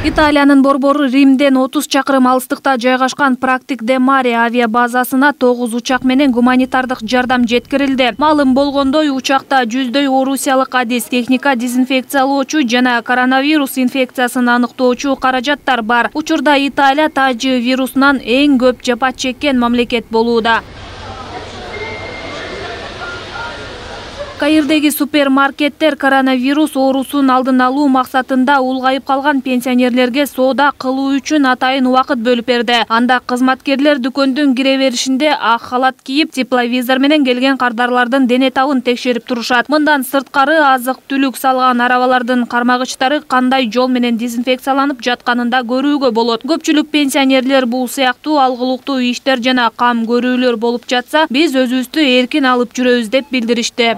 Италиянын борбору Римден 30 чакырым алыстыкта жайгашкан Практик де Маре авиа базасына 9 учак менен гуманитардык жардам жеткирилди. Маалым болгондой, учакта жүздөй орусиялык адис, техника, дезинфекциялоочу жана коронавирус инфекциясын аныктоочу каражаттар бар. Учурда Италия тажы вирусунан эң көп жапа чеккен мамлекет болууда. Каирдеги супермаркеттер коронавирус оорусун алдын алуу максатында улгайып калган пенсионерлерге соода кылуу үчүн атайын убакыт бөлүп берди. Анда кызматкерлер дүкөндүн кире беришинде ак халат кийип, тепловизор менен келген кардарлардын дене табын текшерип турушат. Мындан сырткары азык-түлүк салган арабалардын кармагычтары кандай жол менен дезинфекцияланып жатканын да көрүүгө болот. Көпчүлүк пенсионерлер бул сыяктуу алгылыктуу иштер жана кам көрүүлөр болуп жатса, биз өзүбүздү эркин алып жүрөбүз деп билдиришти.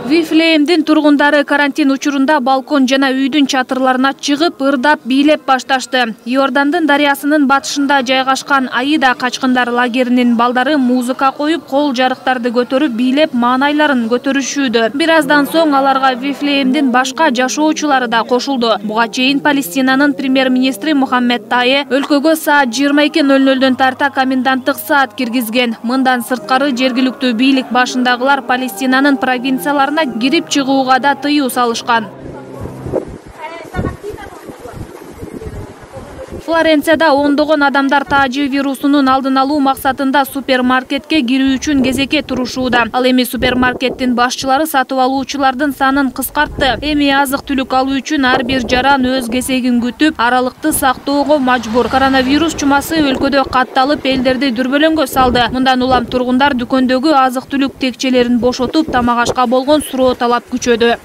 Вифлеемдин тургундары карантин учурунда балкон жана үйдүн чатырларына чыгып, ырдап, бийлеп башташты. Иордандын дарыясынын батышында жайгашкан Аида качкындар лагеринин балдары музыка коюп, кол жарыктарды көтөрүп, бийлеп, маанайларын көтөрүшүүдө. Бир аздан соң аларга Вифлеемдин башка жашоочулары да кошулду. Буга чейин Палестинанын премьер-министри Мухаммед Тае өлкөгө саат 22:00 тарта коменданттык саат киргизген. Мындан сырткары жергиликтүү бийлик башындагылар Палестинанын провинцияларына кирип чыгууга да тыюу салышкан. Флоренцияда ондогон адамдар тажы вирусунун алдын алуу максатында супермаркетке кирүү үчүн кезекке турушууда. Ал эми супермаркеттин башчылары сатып алуучулардын санын кыскартты. Эми азык-түлүк алуу үчүн ар бир жаран өз кезегин күтүп, аралыкты сактоого мажбур. Коронавирус чумасы өлкөдө катталып, элдерди дүрбөлөңгө салды. Мындан улам тургундар дүкөндөгү азык-түлүк текчелерин бошотуп, тамак ашка болгон суроо талап күчөдү.